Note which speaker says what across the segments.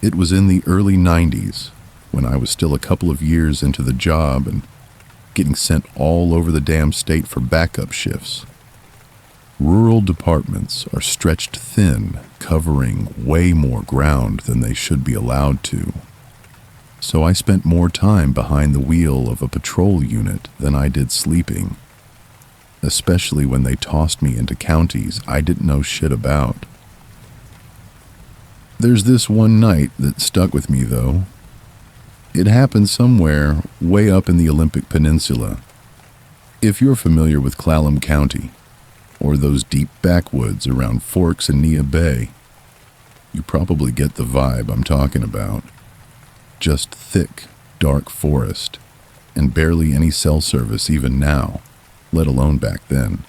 Speaker 1: It was in the early 90s, when I was still a couple of years into the job and getting sent all over the damn state for backup shifts. Rural departments are stretched thin, covering way more ground than they should be allowed to. So I spent more time behind the wheel of a patrol unit than I did sleeping, especially when they tossed me into counties I didn't know shit about. There's this one night that stuck with me, though. It happened somewhere way up in the Olympic Peninsula. If you're familiar with Clallam County, or those deep backwoods around Forks and Nia Bay, you probably get the vibe I'm talking about. Just thick, dark forest, and barely any cell service even now, let alone back then.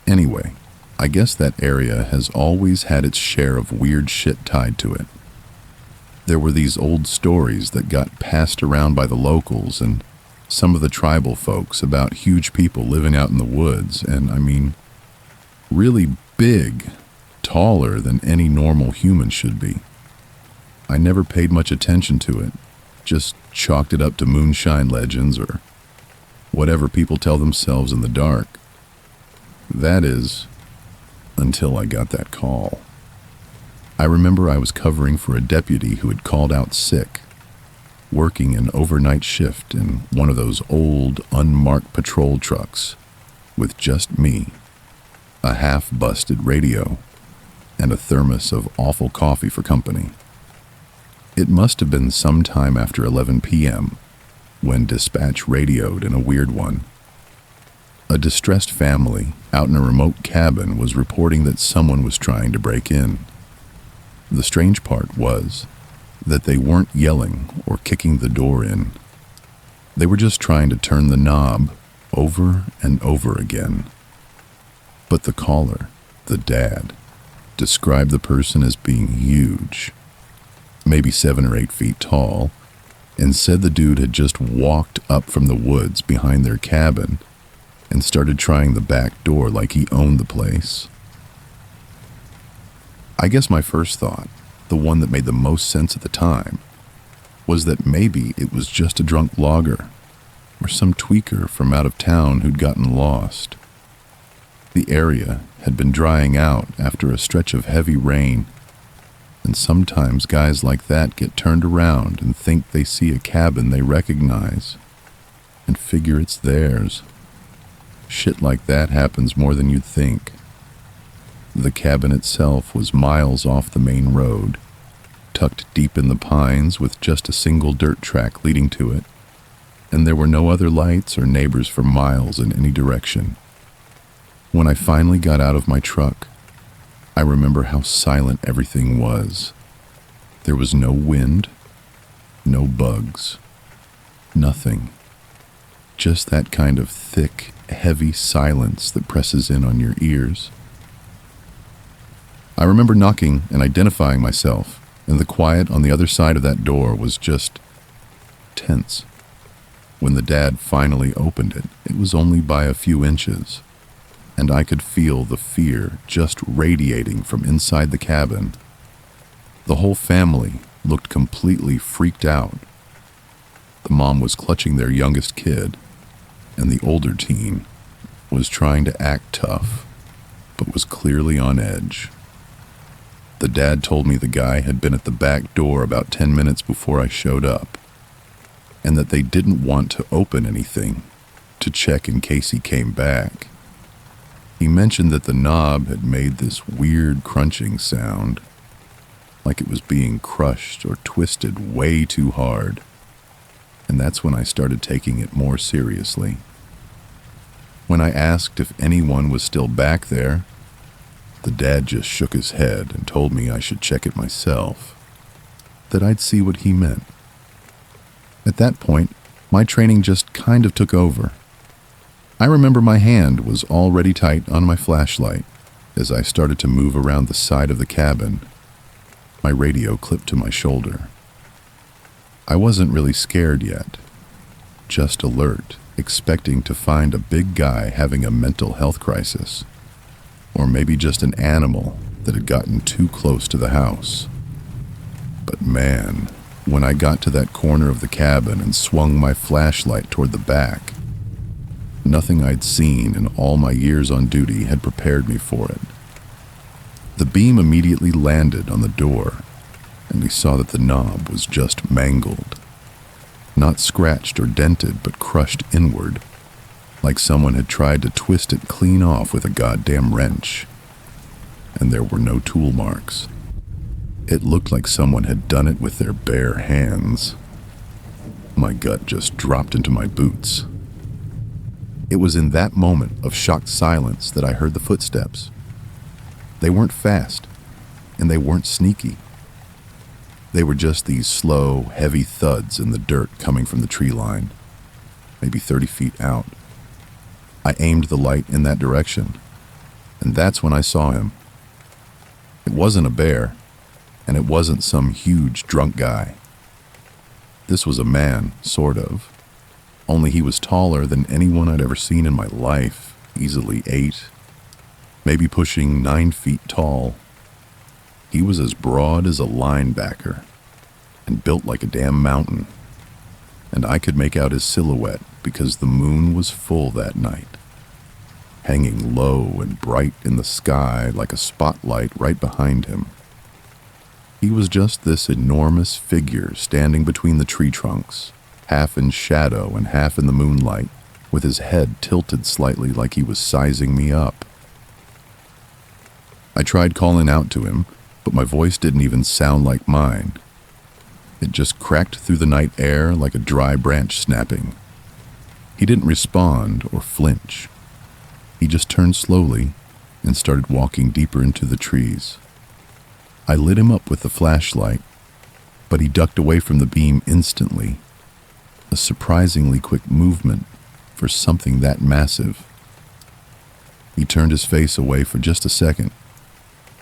Speaker 1: Anyway, I guess that area has always had its share of weird shit tied to it. There were these old stories that got passed around by the locals and some of the tribal folks about huge people living out in the woods, and I mean, really big, taller than any normal human should be. I never paid much attention to it, just chalked it up to moonshine legends or whatever people tell themselves in the dark. That is, until I got that call. I remember I was covering for a deputy who had called out sick, working an overnight shift in one of those old, unmarked patrol trucks with just me, a half-busted radio, and a thermos of awful coffee for company. It must have been sometime after 11 p.m. when dispatch radioed in a weird one. A distressed family out in a remote cabin was reporting that someone was trying to break in. The strange part was that they weren't yelling or kicking the door in. They were just trying to turn the knob over and over again. But the caller, the dad, described the person as being huge, maybe 7 or 8 feet tall, and said the dude had just walked up from the woods behind their cabin and started trying the back door like he owned the place. I guess my first thought, the one that made the most sense at the time, was that maybe it was just a drunk logger or some tweaker from out of town who'd gotten lost. The area had been drying out after a stretch of heavy rain, and sometimes guys like that get turned around and think they see a cabin they recognize and figure it's theirs. Shit like that happens more than you'd think. The cabin itself was miles off the main road, tucked deep in the pines with just a single dirt track leading to it, and there were no other lights or neighbors for miles in any direction. When I finally got out of my truck, I remember how silent everything was. There was no wind, no bugs, nothing. Just that kind of thick, heavy silence that presses in on your ears. I remember knocking and identifying myself, and the quiet on the other side of that door was just tense. When the dad finally opened it, it was only by a few inches, and I could feel the fear just radiating from inside the cabin. The whole family looked completely freaked out. The mom was clutching their youngest kid, and the older teen was trying to act tough, but was clearly on edge. The dad told me the guy had been at the back door about 10 minutes before I showed up, and that they didn't want to open anything to check in case he came back. He mentioned that the knob had made this weird crunching sound, like it was being crushed or twisted way too hard, and that's when I started taking it more seriously. When I asked if anyone was still back there, the dad just shook his head and told me I should check it myself, that I'd see what he meant. At that point, my training just kind of took over. I remember my hand was already tight on my flashlight as I started to move around the side of the cabin, my radio clipped to my shoulder. I wasn't really scared yet, just alert, expecting to find a big guy having a mental health crisis, or maybe just an animal that had gotten too close to the house. But man, when I got to that corner of the cabin and swung my flashlight toward the back, nothing I'd seen in all my years on duty had prepared me for it. The beam immediately landed on the door, and we saw that the knob was just mangled. Not scratched or dented, but crushed inward, like someone had tried to twist it clean off with a goddamn wrench. And there were no tool marks. It looked like someone had done it with their bare hands. My gut just dropped into my boots. It was in that moment of shocked silence that I heard the footsteps. They weren't fast, and they weren't sneaky. They were just these slow, heavy thuds in the dirt coming from the tree line, maybe 30 feet out. I aimed the light in that direction, and that's when I saw him. It wasn't a bear, and it wasn't some huge drunk guy. This was a man, sort of, only he was taller than anyone I'd ever seen in my life, easily 8, maybe pushing 9 feet tall. He was as broad as a linebacker and built like a damn mountain, and I could make out his silhouette because the moon was full that night, hanging low and bright in the sky like a spotlight right behind him. He was just this enormous figure standing between the tree trunks, half in shadow and half in the moonlight, with his head tilted slightly like he was sizing me up. I tried calling out to him, but my voice didn't even sound like mine. It just cracked through the night air like a dry branch snapping. He didn't respond or flinch. He just turned slowly and started walking deeper into the trees. I lit him up with the flashlight, but he ducked away from the beam instantly. A surprisingly quick movement for something that massive. He turned his face away for just a second,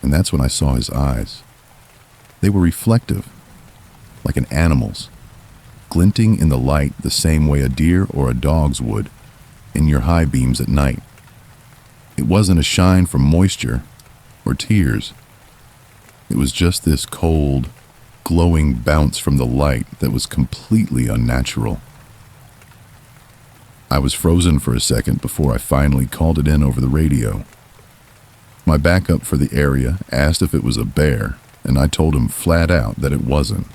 Speaker 1: and that's when I saw his eyes. They were reflective, like an animal's, glinting in the light the same way a deer or a dog's would in your high beams at night. It wasn't a shine from moisture or tears. It was just this cold, glowing bounce from the light that was completely unnatural. I was frozen for a second before I finally called it in over the radio. My backup for the area asked if it was a bear, and I told him flat out that it wasn't.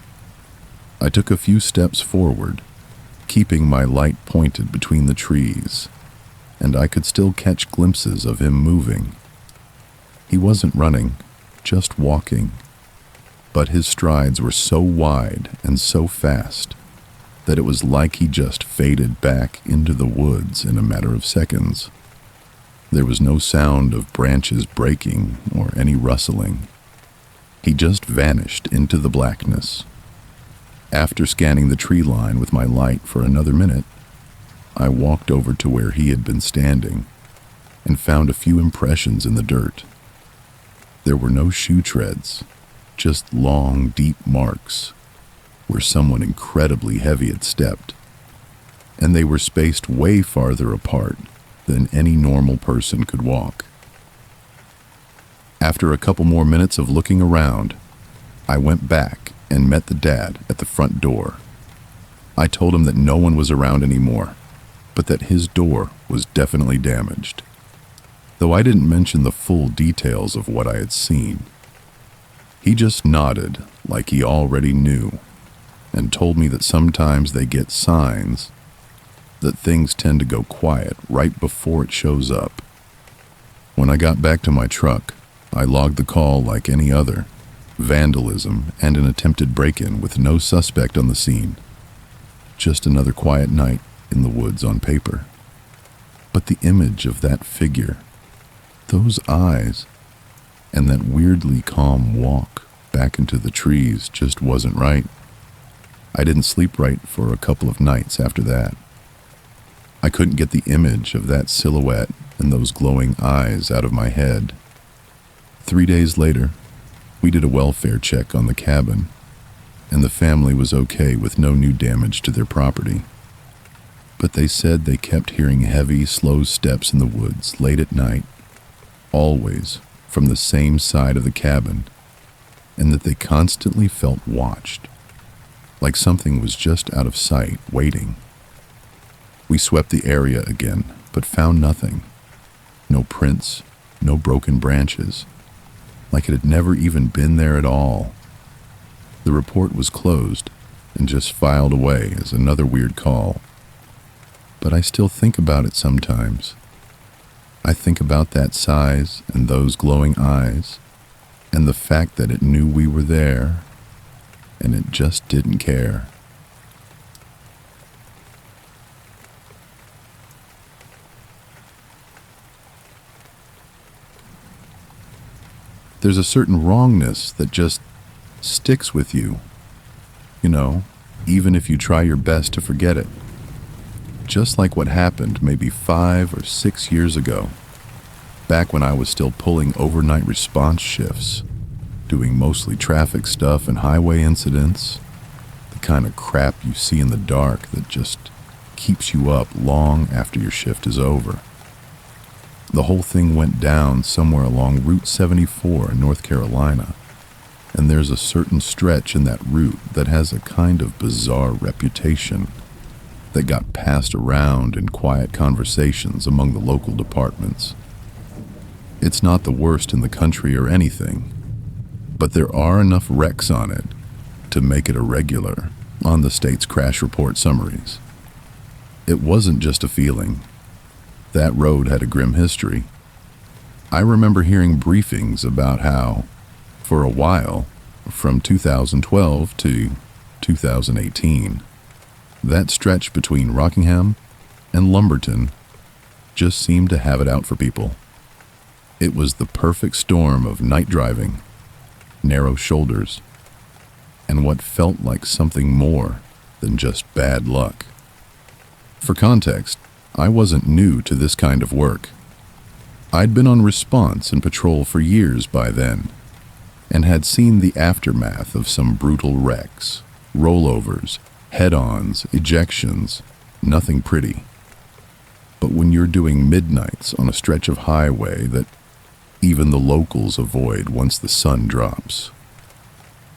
Speaker 1: I took a few steps forward, keeping my light pointed between the trees, and I could still catch glimpses of him moving. He wasn't running, just walking, but his strides were so wide and so fast that it was like he just faded back into the woods in a matter of seconds. There was no sound of branches breaking or any rustling. He just vanished into the blackness. After scanning the tree line with my light for another minute, I walked over to where he had been standing and found a few impressions in the dirt. There were no shoe treads, just long, deep marks where someone incredibly heavy had stepped, and they were spaced way farther apart than any normal person could walk. After a couple more minutes of looking around, I went back and met the dad at the front door. I told him that no one was around anymore, but that his door was definitely damaged, though I didn't mention the full details of what I had seen. He just nodded like he already knew and told me that sometimes they get signs that things tend to go quiet right before it shows up. When I got back to my truck, I logged the call like any other: vandalism and an attempted break-in with no suspect on the scene. Just another quiet night in the woods on paper. But the image of that figure, those eyes, and that weirdly calm walk back into the trees just wasn't right. I didn't sleep right for a couple of nights after that. I couldn't get the image of that silhouette and those glowing eyes out of my head. 3 days later, we did a welfare check on the cabin, and the family was okay with no new damage to their property. But they said they kept hearing heavy, slow steps in the woods late at night, always from the same side of the cabin, and that they constantly felt watched, like something was just out of sight, waiting. We swept the area again, but found nothing. No prints, no broken branches, like it had never even been there at all. The report was closed and just filed away as another weird call. But I still think about it sometimes. I think about that size and those glowing eyes, and the fact that it knew we were there, and it just didn't care. There's a certain wrongness that just sticks with you, even if you try your best to forget it. Just like what happened maybe 5 or 6 years ago, back when I was still pulling overnight response shifts, doing mostly traffic stuff and highway incidents, the kind of crap you see in the dark that just keeps you up long after your shift is over. The whole thing went down somewhere along Route 74 in North Carolina, and there's a certain stretch in that route that has a kind of bizarre reputation that got passed around in quiet conversations among the local departments. It's not the worst in the country or anything, but there are enough wrecks on it to make it a regular on the state's crash report summaries. It wasn't just a feeling. That road had a grim history. I remember hearing briefings about how, for a while, from 2012 to 2018, that stretch between Rockingham and Lumberton just seemed to have it out for people. It was the perfect storm of night driving, narrow shoulders, and what felt like something more than just bad luck. For context, I wasn't new to this kind of work. I'd been on response and patrol for years by then, and had seen the aftermath of some brutal wrecks, rollovers, head-ons, ejections, nothing pretty. But when you're doing midnights on a stretch of highway that even the locals avoid once the sun drops,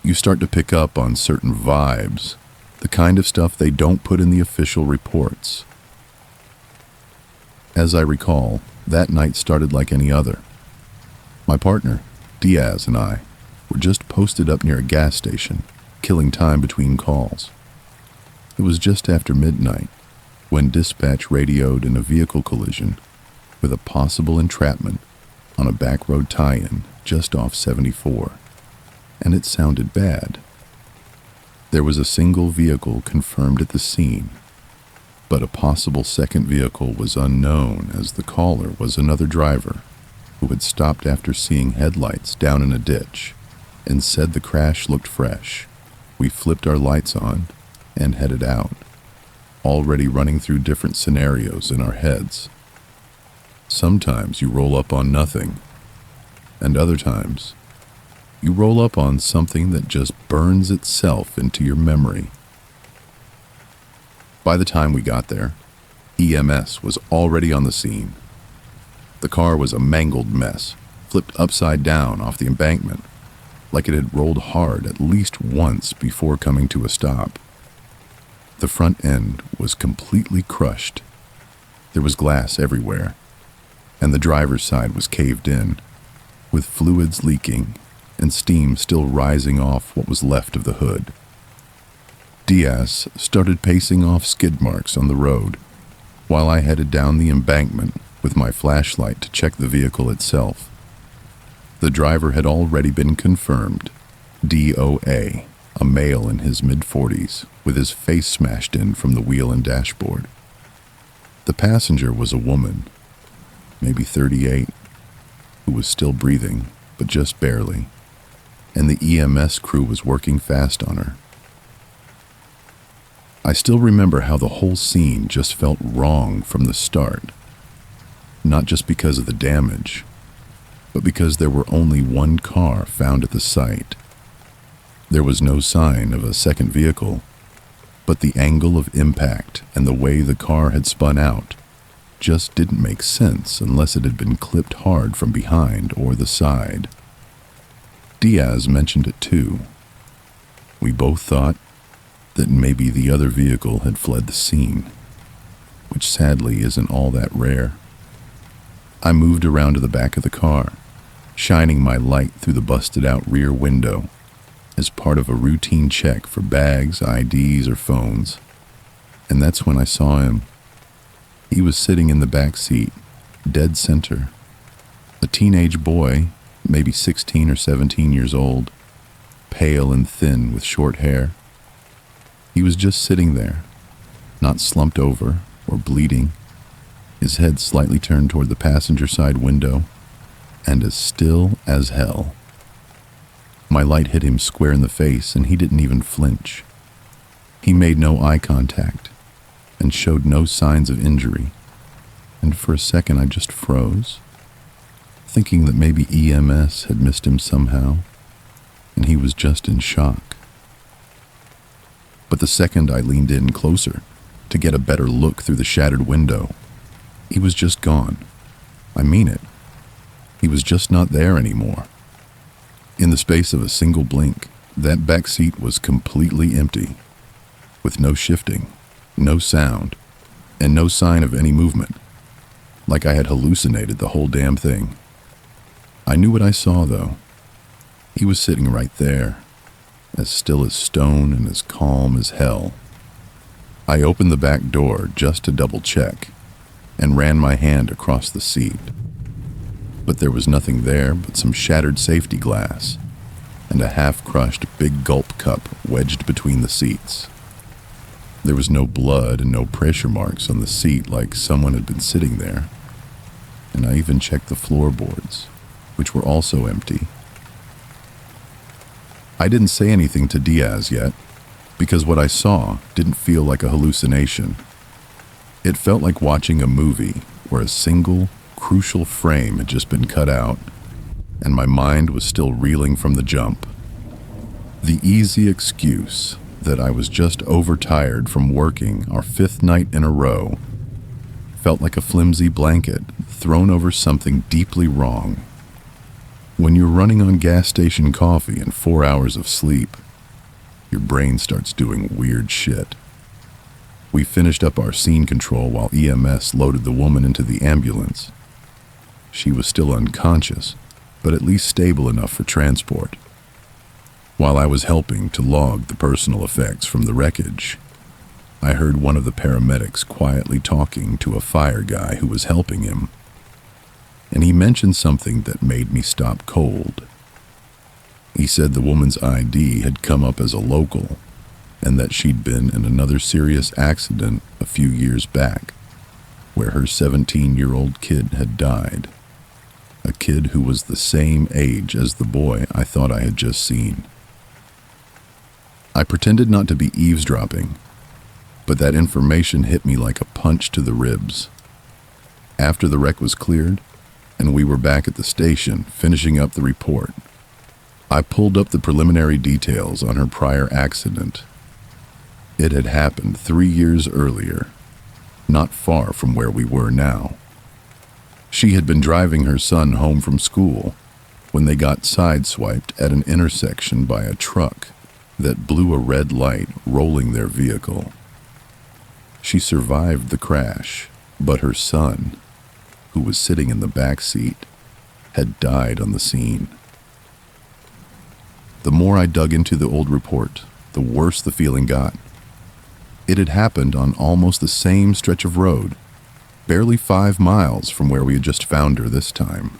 Speaker 1: you start to pick up on certain vibes, the kind of stuff they don't put in the official reports. As I recall, that night started like any other. My partner, Diaz, and I were just posted up near a gas station, killing time between calls. It was just after midnight when dispatch radioed in a vehicle collision with a possible entrapment on a back road tie-in just off 74, and it sounded bad. There was a single vehicle confirmed at the scene, but a possible second vehicle was unknown, as the caller was another driver who had stopped after seeing headlights down in a ditch and said the crash looked fresh. We flipped our lights on and headed out, already running through different scenarios in our heads. Sometimes you roll up on nothing, and other times you roll up on something that just burns itself into your memory. By the time we got there, EMS was already on the scene. The car was a mangled mess, flipped upside down off the embankment, like it had rolled hard at least once before coming to a stop. The front end was completely crushed. There was glass everywhere, and the driver's side was caved in, with fluids leaking and steam still rising off what was left of the hood. Diaz started pacing off skid marks on the road, while I headed down the embankment with my flashlight to check the vehicle itself. The driver had already been confirmed, DOA, a male in his mid-40s, with his face smashed in from the wheel and dashboard. The passenger was a woman, maybe 38, who was still breathing, but just barely, and the EMS crew was working fast on her. I still remember how the whole scene just felt wrong from the start, not just because of the damage, but because there were only one car found at the site. There was no sign of a second vehicle, but the angle of impact and the way the car had spun out just didn't make sense unless it had been clipped hard from behind or the side. Diaz mentioned it too. We both thought that maybe the other vehicle had fled the scene, which sadly isn't all that rare. I moved around to the back of the car, shining my light through the busted-out rear window as part of a routine check for bags, IDs, or phones. And that's when I saw him. He was sitting in the back seat, dead center. A teenage boy, maybe 16 or 17 years old, pale and thin with short hair. He was just sitting there, not slumped over or bleeding, his head slightly turned toward the passenger side window, and as still as hell. My light hit him square in the face, and he didn't even flinch. He made no eye contact and showed no signs of injury. And for a second I just froze, thinking that maybe EMS had missed him somehow, and he was just in shock. But the second I leaned in closer to get a better look through the shattered window, he was just gone. I mean it. He was just not there anymore. In the space of a single blink, that back seat was completely empty, with no shifting, no sound, and no sign of any movement, like I had hallucinated the whole damn thing. I knew what I saw, though. He was sitting right there, as still as stone and as calm as hell. I opened the back door just to double check, and ran my hand across the seat. But there was nothing there but some shattered safety glass and a half-crushed big gulp cup wedged between the seats. There was no blood and no pressure marks on the seat like someone had been sitting there, and I even checked the floorboards, which were also empty. I didn't say anything to Diaz yet, because what I saw didn't feel like a hallucination. It felt like watching a movie where a single, crucial frame had just been cut out, and my mind was still reeling from the jump. The easy excuse that I was just overtired from working our 5th night in a row felt like a flimsy blanket thrown over something deeply wrong. When you're running on gas station coffee and 4 hours of sleep, your brain starts doing weird shit. We finished up our scene control while EMS loaded the woman into the ambulance. She was still unconscious, but at least stable enough for transport. While I was helping to log the personal effects from the wreckage, I heard one of the paramedics quietly talking to a fire guy who was helping him, and he mentioned something that made me stop cold. He said the woman's ID had come up as a local, and that she'd been in another serious accident a few years back, where her 17-year-old kid had died. A kid who was the same age as the boy I thought I had just seen. I pretended not to be eavesdropping, but that information hit me like a punch to the ribs. After the wreck was cleared, and we were back at the station finishing up the report, I pulled up the preliminary details on her prior accident. It had happened 3 years earlier, not far from where we were now. She had been driving her son home from school when they got sideswiped at an intersection by a truck that blew a red light rolling their vehicle. She survived the crash, but her son, who was sitting in the back seat, had died on the scene. The more I dug into the old report, the worse the feeling got. It had happened on almost the same stretch of road, barely 5 miles from where we had just found her this time.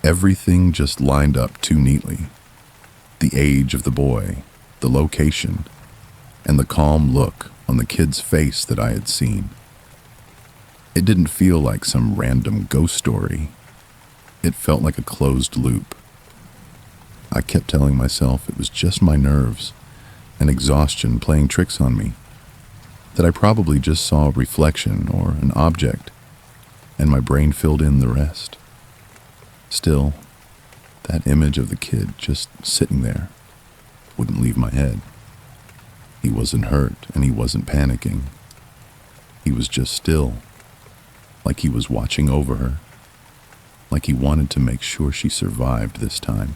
Speaker 1: Everything just lined up too neatly. The age of the boy, the location, and the calm look on the kid's face that I had seen. It didn't feel like some random ghost story. It felt like a closed loop. I kept telling myself it was just my nerves and exhaustion playing tricks on me, that I probably just saw a reflection or an object, and my brain filled in the rest. Still, that image of the kid just sitting there wouldn't leave my head. He wasn't hurt and he wasn't panicking. He was just still, like he was watching over her, like he wanted to make sure she survived this time.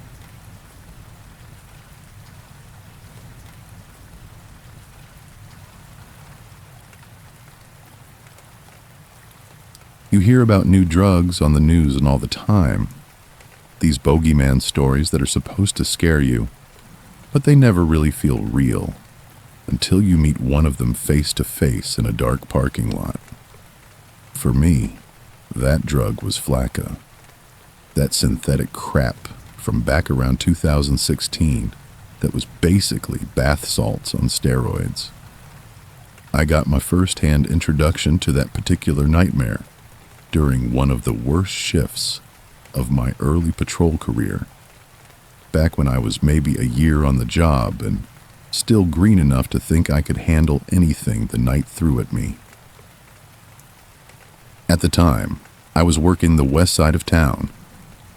Speaker 1: You hear about new drugs on the news and all the time. These bogeyman stories that are supposed to scare you, but they never really feel real until you meet one of them face to face in a dark parking lot. For me, that drug was flakka, that synthetic crap from back around 2016 that was basically bath salts on steroids. I got my first-hand introduction to that particular nightmare during one of the worst shifts of my early patrol career, back when I was maybe a year on the job and still green enough to think I could handle anything the night threw at me. At the time, I was working the west side of town,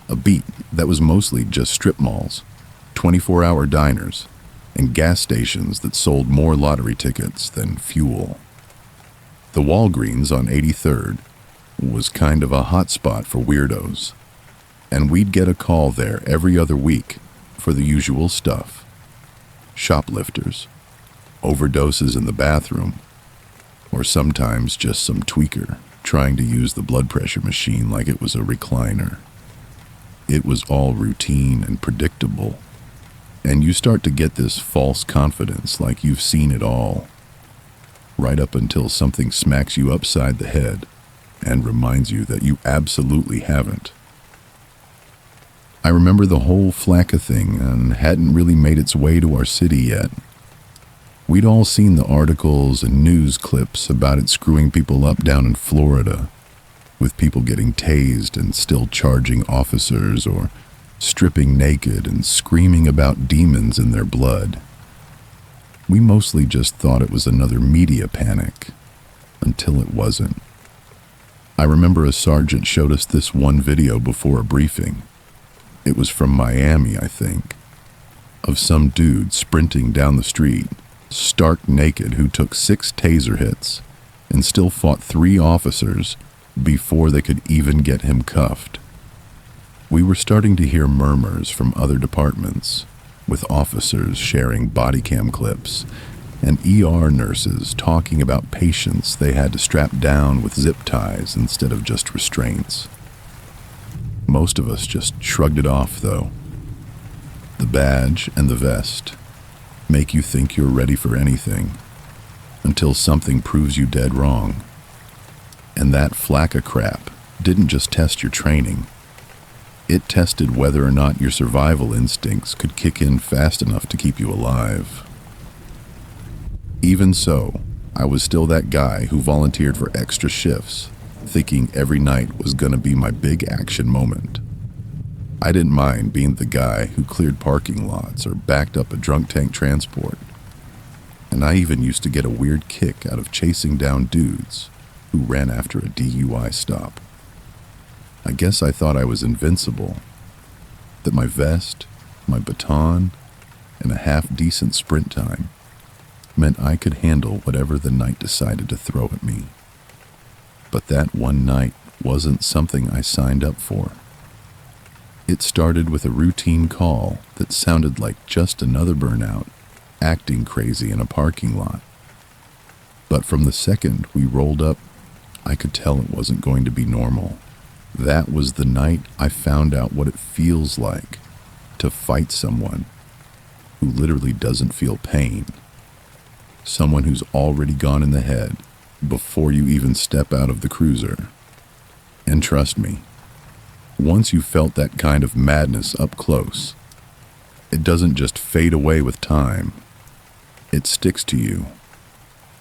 Speaker 1: a beat that was mostly just strip malls, 24-hour diners, and gas stations that sold more lottery tickets than fuel. The Walgreens on 83rd was kind of a hot spot for weirdos, and we'd get a call there every other week for the usual stuff. Shoplifters, overdoses in the bathroom, or sometimes just some tweaker trying to use the blood pressure machine like it was a recliner. It was all routine and predictable, and you start to get this false confidence like you've seen it all, right up until something smacks you upside the head and reminds you that you absolutely haven't. I remember the whole flakka thing and hadn't really made its way to our city yet. We'd all seen the articles and news clips about it screwing people up down in Florida, with people getting tased and still charging officers, or stripping naked and screaming about demons in their blood. We mostly just thought it was another media panic, until it wasn't. I remember a sergeant showed us this one video before a briefing. It was from Miami, I think, of some dude sprinting down the street, stark naked, who took 6 taser hits and still fought 3 officers before they could even get him cuffed. We were starting to hear murmurs from other departments, with officers sharing body cam clips and ER nurses talking about patients they had to strap down with zip ties instead of just restraints. Most of us just shrugged it off, though. The badge and the vest make you think you're ready for anything, until something proves you dead wrong. And that flakka crap didn't just test your training. It tested whether or not your survival instincts could kick in fast enough to keep you alive. Even so, I was still that guy who volunteered for extra shifts, thinking every night was gonna be my big action moment. I didn't mind being the guy who cleared parking lots or backed up a drunk tank transport. And I even used to get a weird kick out of chasing down dudes who ran after a DUI stop. I guess I thought I was invincible, that my vest, my baton, and a half-decent sprint time meant I could handle whatever the night decided to throw at me. But that one night wasn't something I signed up for. It started with a routine call that sounded like just another burnout, acting crazy in a parking lot. But from the second we rolled up, I could tell it wasn't going to be normal. That was the night I found out what it feels like to fight someone who literally doesn't feel pain. Someone who's already gone in the head before you even step out of the cruiser. And trust me, once you felt that kind of madness up close, it doesn't just fade away with time. It sticks to you,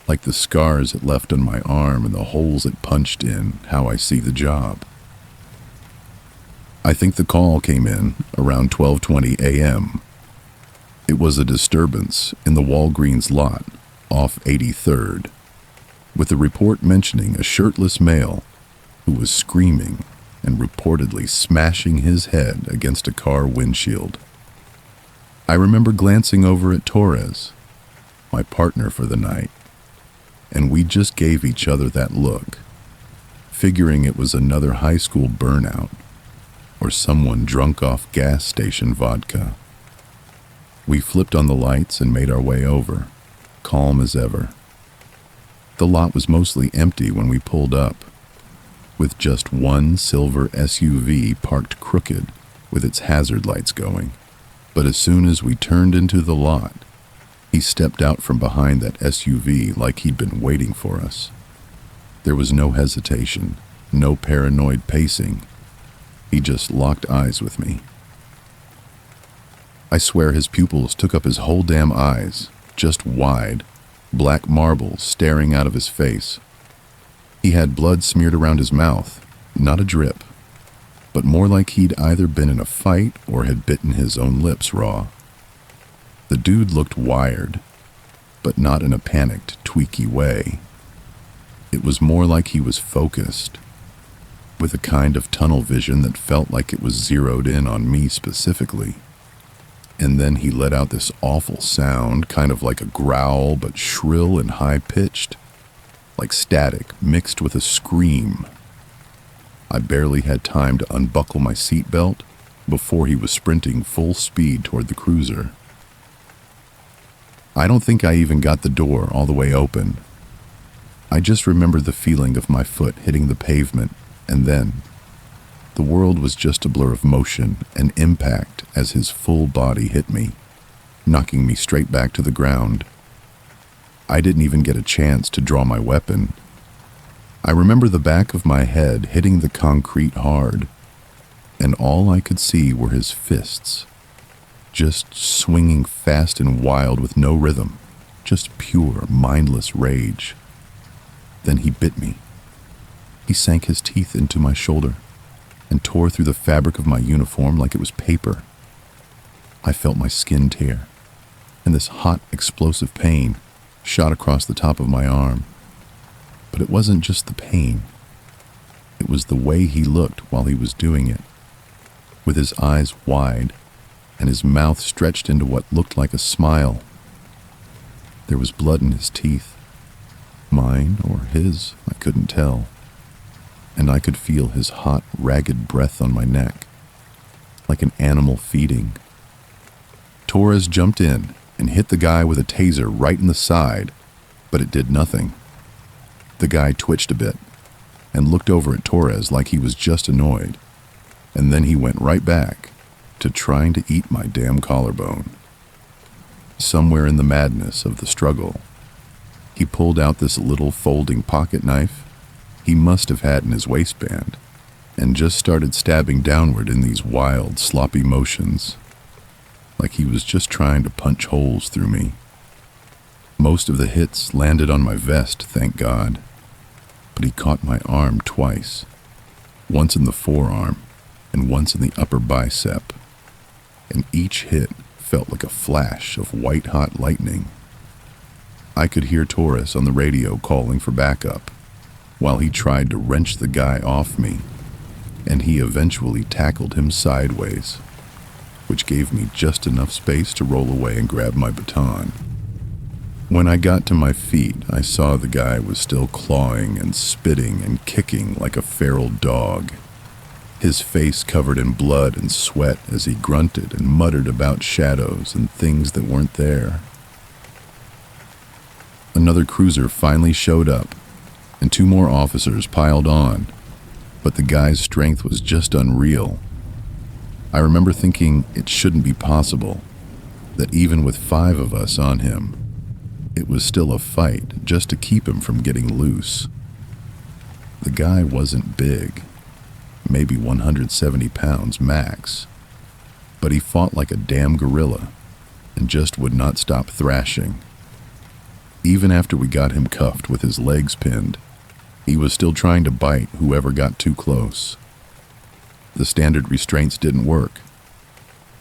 Speaker 1: like the scars it left on my arm and the holes it punched in how I see the job. I think the call came in around 12:20 a.m. It was a disturbance in the Walgreens lot off 83rd, with a report mentioning a shirtless male who was screaming and reportedly smashing his head against a car windshield. I remember glancing over at Torres, my partner for the night, and we just gave each other that look, figuring it was another high school burnout or someone drunk off gas station vodka. We flipped on the lights and made our way over, calm as ever. The lot was mostly empty when we pulled up, with just one silver SUV parked crooked with its hazard lights going. But as soon as we turned into the lot, he stepped out from behind that SUV like he'd been waiting for us. There was no hesitation, no paranoid pacing. He just locked eyes with me. I swear his pupils took up his whole damn eyes, just wide, black marbles staring out of his face. He had blood smeared around his mouth, not a drip, but more like he'd either been in a fight or had bitten his own lips raw. The dude looked wired, but not in a panicked, tweaky way. It was more like he was focused, with a kind of tunnel vision that felt like it was zeroed in on me specifically. And then he let out this awful sound, kind of like a growl, but shrill and high-pitched, like static mixed with a scream. I barely had time to unbuckle my seatbelt before he was sprinting full speed toward the cruiser. I don't think I even got the door all the way open. I just remember the feeling of my foot hitting the pavement, and then the world was just a blur of motion and impact as his full body hit me, knocking me straight back to the ground. I didn't even get a chance to draw my weapon. I remember the back of my head hitting the concrete hard, and all I could see were his fists, just swinging fast and wild with no rhythm, just pure, mindless rage. Then he bit me. He sank his teeth into my shoulder and tore through the fabric of my uniform like it was paper. I felt my skin tear, and this hot, explosive pain shot across the top of my arm. But it wasn't just the pain. It was the way he looked while he was doing it, with his eyes wide and his mouth stretched into what looked like a smile. There was blood in his teeth. Mine or his, I couldn't tell. And I could feel his hot, ragged breath on my neck, like an animal feeding. Torres jumped in and hit the guy with a taser right in the side, but it did nothing. The guy twitched a bit and looked over at Torres like he was just annoyed, and then he went right back to trying to eat my damn collarbone. Somewhere in the madness of the struggle, he pulled out this little folding pocket knife he must have had in his waistband and just started stabbing downward in these wild, sloppy motions, like he was just trying to punch holes through me. Most of the hits landed on my vest, thank God, but he caught my arm twice, once in the forearm and once in the upper bicep, and each hit felt like a flash of white-hot lightning. I could hear Torres on the radio calling for backup, while he tried to wrench the guy off me, and he eventually tackled him sideways, which gave me just enough space to roll away and grab my baton. When I got to my feet, I saw the guy was still clawing and spitting and kicking like a feral dog, his face covered in blood and sweat as he grunted and muttered about shadows and things that weren't there. Another cruiser finally showed up, and 2 more officers piled on, but the guy's strength was just unreal. I remember thinking it shouldn't be possible, that even with 5 of us on him, it was still a fight just to keep him from getting loose. The guy wasn't big, maybe 170 pounds max, but he fought like a damn gorilla and just would not stop thrashing. Even after we got him cuffed with his legs pinned, he was still trying to bite whoever got too close. The standard restraints didn't work.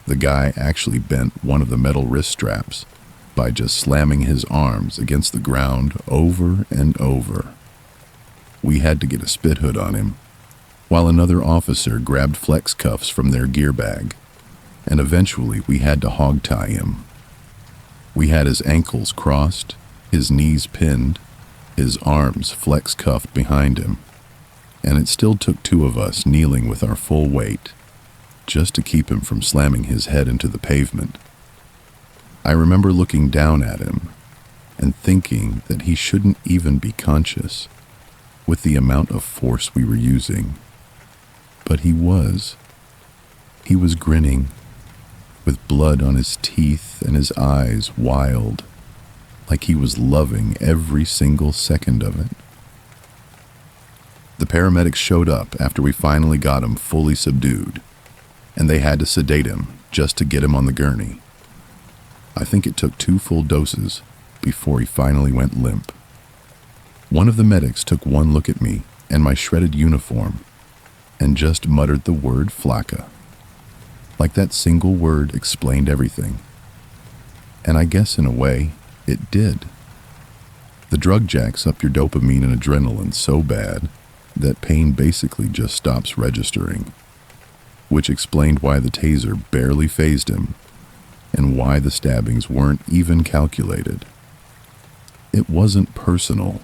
Speaker 1: The guy actually bent one of the metal wrist straps by just slamming his arms against the ground over and over. We had to get a spit hood on him, while another officer grabbed flex cuffs from their gear bag, and eventually we had to hog tie him. We had his ankles crossed, his knees pinned, his arms flex cuffed behind him, and it still took 2 of us kneeling with our full weight just to keep him from slamming his head into the pavement. I remember looking down at him and thinking that he shouldn't even be conscious, with the amount of force we were using. But he was grinning, with blood on his teeth and his eyes wild, like he was loving every single second of it. The paramedics showed up after we finally got him fully subdued, and they had to sedate him just to get him on the gurney. I think it took 2 full doses before he finally went limp. One of the medics took one look at me and my shredded uniform and just muttered the word "flakka." Like that single word explained everything. And I guess in a way, it did. The drug jacks up your dopamine and adrenaline so bad that pain basically just stops registering, which explained why the taser barely fazed him and why the stabbings weren't even calculated. It wasn't personal.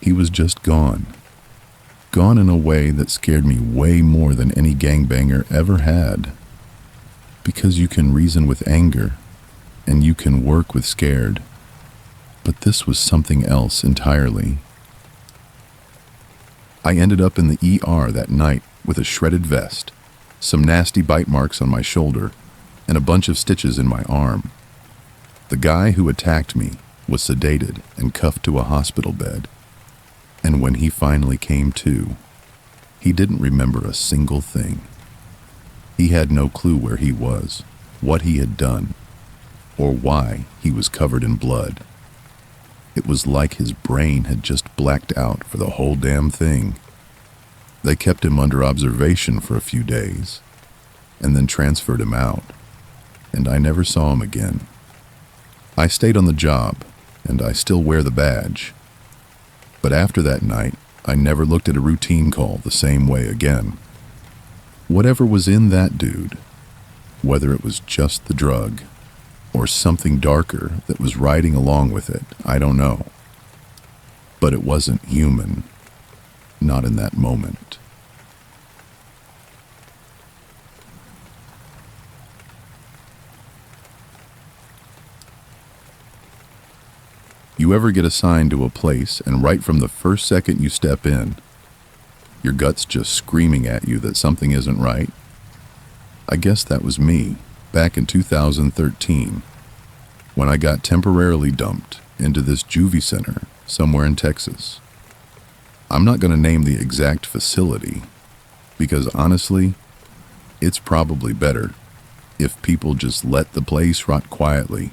Speaker 1: He was just gone. Gone in a way that scared me way more than any gangbanger ever had. Because you can reason with anger, and you can work with scared. But this was something else entirely. I ended up in the ER that night with a shredded vest, some nasty bite marks on my shoulder, and a bunch of stitches in my arm. The guy who attacked me was sedated and cuffed to a hospital bed. And when he finally came to, he didn't remember a single thing. He had no clue where he was, what he had done, or why he was covered in blood. It was like his brain had just blacked out for the whole damn thing. They kept him under observation for a few days, and then transferred him out, and I never saw him again. I stayed on the job, and I still wear the badge. But after that night, I never looked at a routine call the same way again. Whatever was in that dude, whether it was just the drug, or something darker that was riding along with it, I don't know. But it wasn't human, not in that moment. You ever get assigned to a place and right from the first second you step in, your gut's just screaming at you that something isn't right? I guess that was me back in 2013 when I got temporarily dumped into this juvie center somewhere in Texas. I'm not going to name the exact facility because honestly, it's probably better if people just let the place rot quietly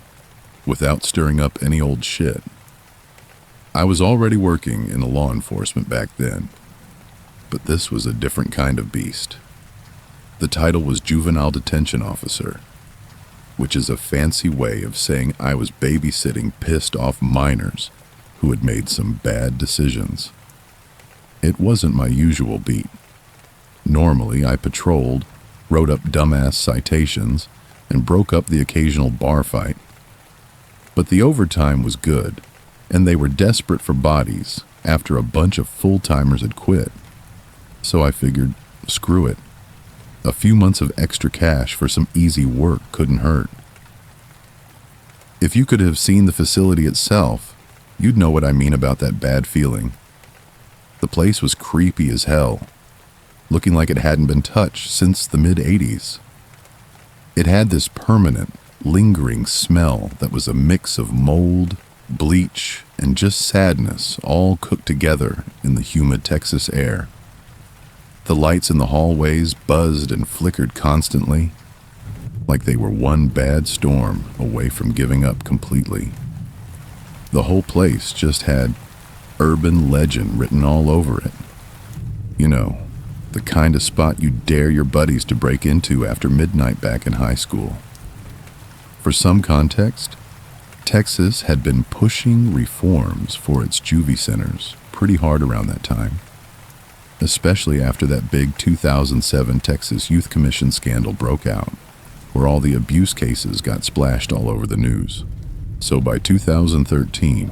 Speaker 1: without stirring up any old shit. I was already working in law enforcement back then, but this was a different kind of beast. The title was Juvenile Detention Officer, which is a fancy way of saying I was babysitting pissed off minors who had made some bad decisions. It wasn't my usual beat. Normally, I patrolled, wrote up dumbass citations, and broke up the occasional bar fight. But the overtime was good, and they were desperate for bodies after a bunch of full-timers had quit. So I figured, screw it. A few months of extra cash for some easy work couldn't hurt. If you could have seen the facility itself, you'd know what I mean about that bad feeling. The place was creepy as hell, looking like it hadn't been touched since the mid-'80s. It had this permanent, lingering smell that was a mix of mold, bleach, and just sadness all cooked together in the humid Texas air. The lights in the hallways buzzed and flickered constantly, like they were one bad storm away from giving up completely. The whole place just had urban legend written all over it. You know, the kind of spot you dare your buddies to break into after midnight back in high school. For some context, Texas had been pushing reforms for its juvie centers pretty hard around that time, especially after that big 2007 Texas Youth Commission scandal broke out, where all the abuse cases got splashed all over the news. So by 2013,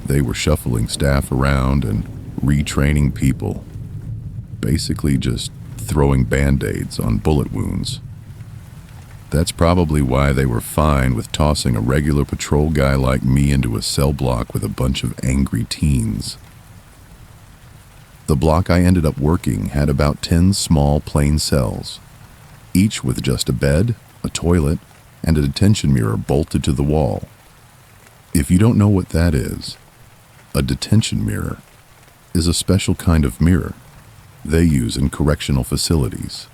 Speaker 1: they were shuffling staff around and retraining people, basically just throwing band-aids on bullet wounds. That's probably why they were fine with tossing a regular patrol guy like me into a cell block with a bunch of angry teens. The block I ended up working had about 10 small plain cells, each with just a bed, a toilet, and a detention mirror bolted to the wall. If you don't know what that is, a detention mirror is a special kind of mirror they use in correctional facilities.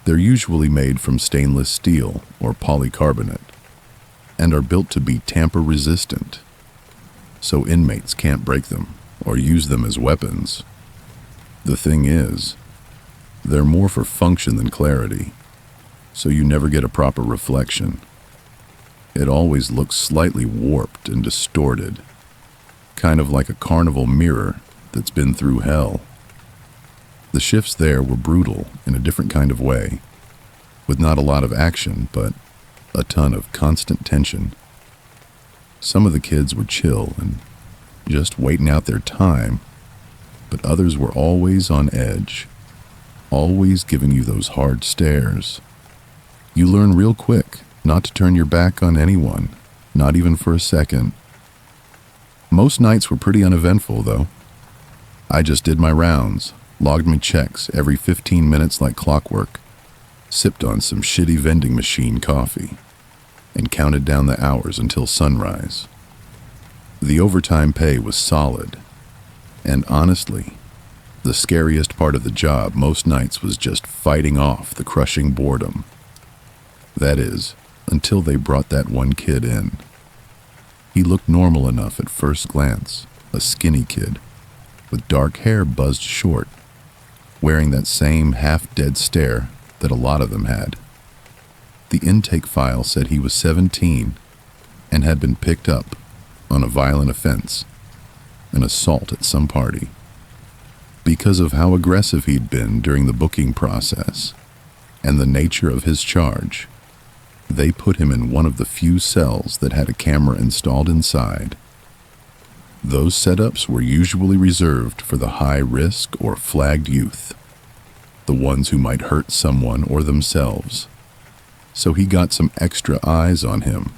Speaker 1: They're usually made from stainless steel or polycarbonate and are built to be tamper-resistant, so inmates can't break them or use them as weapons. The thing is, they're more for function than clarity, so you never get a proper reflection. It always looks slightly warped and distorted, kind of like a carnival mirror that's been through hell. The shifts there were brutal in a different kind of way, with not a lot of action, but a ton of constant tension. Some of the kids were chill and just waiting out their time, but others were always on edge, always giving you those hard stares. You learn real quick not to turn your back on anyone, not even for a second. Most nights were pretty uneventful, though. I just did my rounds, logged my checks every 15 minutes like clockwork, sipped on some shitty vending machine coffee, and counted down the hours until sunrise. The overtime pay was solid, and honestly, the scariest part of the job most nights was just fighting off the crushing boredom. That is, until they brought that one kid in. He looked normal enough at first glance, a skinny kid, with dark hair buzzed short, wearing that same half-dead stare that a lot of them had. The intake file said he was 17 and had been picked up on a violent offense, an assault at some party. Because of how aggressive he'd been during the booking process and the nature of his charge, they put him in one of the few cells that had a camera installed inside. Those setups were usually reserved for the high-risk or flagged youth, the ones who might hurt someone or themselves. So he got some extra eyes on him,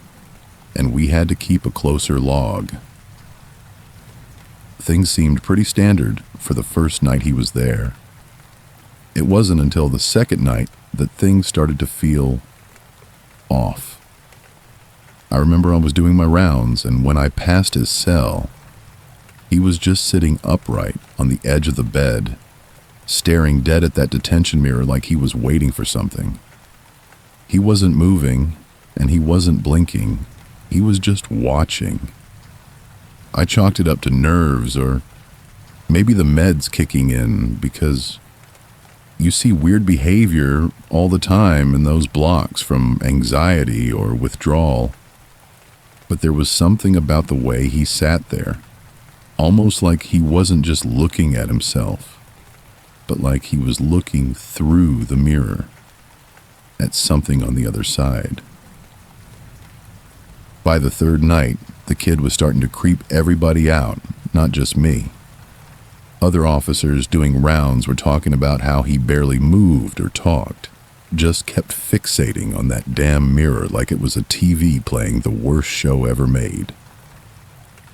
Speaker 1: and we had to keep a closer log. Things seemed pretty standard for the first night he was there. It wasn't until the second night that things started to feel off. I remember I was doing my rounds, and when I passed his cell, he was just sitting upright on the edge of the bed, staring dead at that detention mirror like he was waiting for something. He wasn't moving, and he wasn't blinking. He was just watching. I chalked it up to nerves, or maybe the meds kicking in, because you see weird behavior all the time in those blocks from anxiety or withdrawal. But there was something about the way he sat there, almost like he wasn't just looking at himself, but like he was looking through the mirror at something on the other side. By the third night, the kid was starting to creep everybody out, not just me. Other officers doing rounds were talking about how he barely moved or talked, just kept fixating on that damn mirror like it was a TV playing the worst show ever made.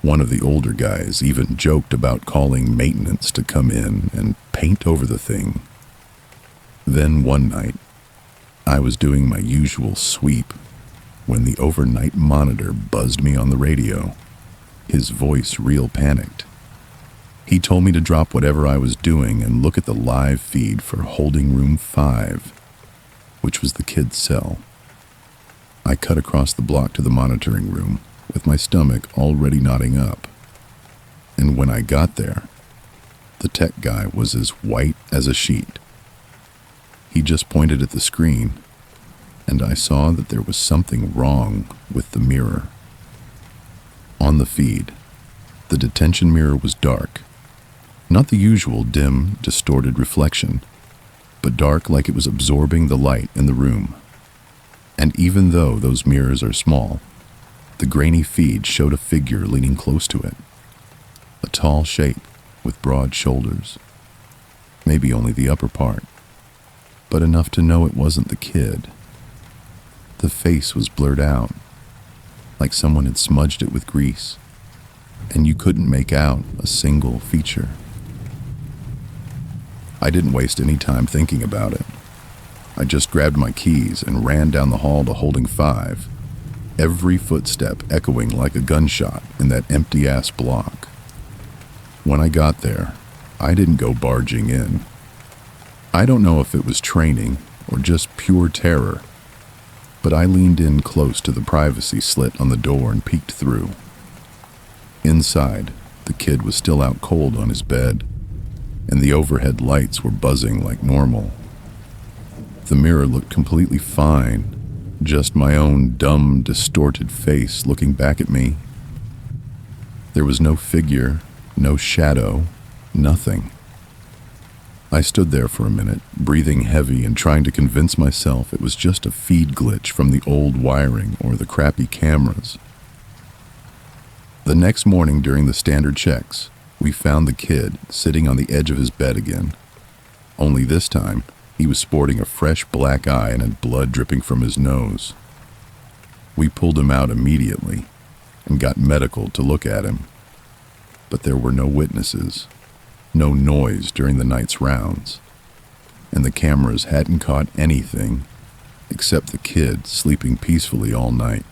Speaker 1: One of the older guys even joked about calling maintenance to come in and paint over the thing. Then one night, I was doing my usual sweep when the overnight monitor buzzed me on the radio, his voice real panicked. He told me to drop whatever I was doing and look at the live feed for holding room 5, which was the kid's cell. I cut across the block to the monitoring room, with my stomach already knotting up. And when I got there, the tech guy was as white as a sheet. He just pointed at the screen, and I saw that there was something wrong with the mirror. On the feed, the detention mirror was dark. Not the usual dim, distorted reflection, but dark like it was absorbing the light in the room. And even though those mirrors are small, the grainy feed showed a figure leaning close to it. A tall shape with broad shoulders. Maybe only the upper part, but enough to know it wasn't the kid. The face was blurred out, like someone had smudged it with grease, and you couldn't make out a single feature. I didn't waste any time thinking about it. I just grabbed my keys and ran down the hall to Holding 5, every footstep echoing like a gunshot in that empty-ass block. When I got there, I didn't go barging in. I don't know if it was training or just pure terror, but I leaned in close to the privacy slit on the door and peeked through. Inside, the kid was still out cold on his bed, and the overhead lights were buzzing like normal. The mirror looked completely fine, just my own dumb, distorted face looking back at me. There was no figure, no shadow, nothing. I stood there for a minute, breathing heavy and trying to convince myself it was just a feed glitch from the old wiring or the crappy cameras. The next morning during the standard checks, we found the kid sitting on the edge of his bed again. Only this time, he was sporting a fresh black eye and had blood dripping from his nose. We pulled him out immediately and got medical to look at him. But there were no witnesses, no noise during the night's rounds, and the cameras hadn't caught anything except the kid sleeping peacefully all night.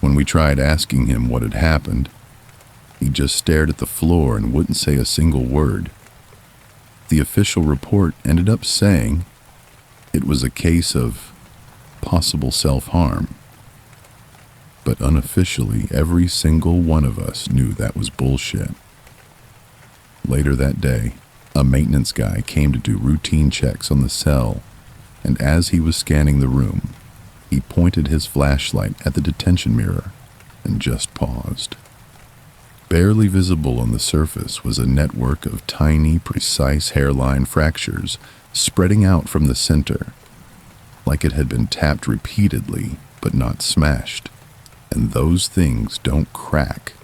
Speaker 1: When we tried asking him what had happened, he just stared at the floor and wouldn't say a single word. The official report ended up saying it was a case of possible self-harm. But unofficially, every single one of us knew that was bullshit. Later that day, a maintenance guy came to do routine checks on the cell, and as he was scanning the room, he pointed his flashlight at the detention mirror and just paused. Barely visible on the surface was a network of tiny, precise hairline fractures spreading out from the center, like it had been tapped repeatedly but not smashed. And those things don't crack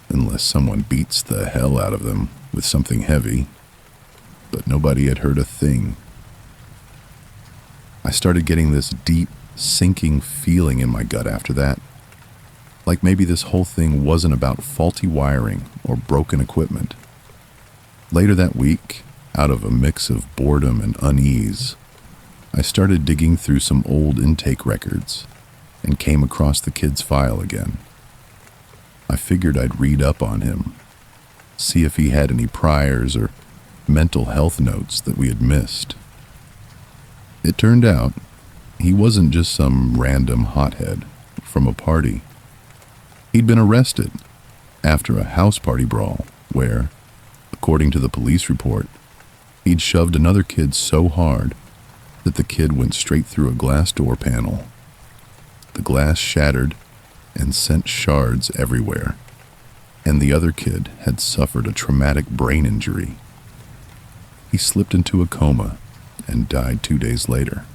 Speaker 1: unless someone beats the hell out of them with something heavy. But nobody had heard a thing. I started getting this deep, sinking feeling in my gut after that. Like maybe this whole thing wasn't about faulty wiring or broken equipment. Later that week, out of a mix of boredom and unease, I started digging through some old intake records and came across the kid's file again. I figured I'd read up on him, see if he had any priors or mental health notes that we had missed. It turned out he wasn't just some random hothead from a party. He'd been arrested after a house party brawl where, according to the police report, he'd shoved another kid so hard that the kid went straight through a glass door panel. The glass shattered and sent shards everywhere, and the other kid had suffered a traumatic brain injury. He slipped into a coma and died 2 days later.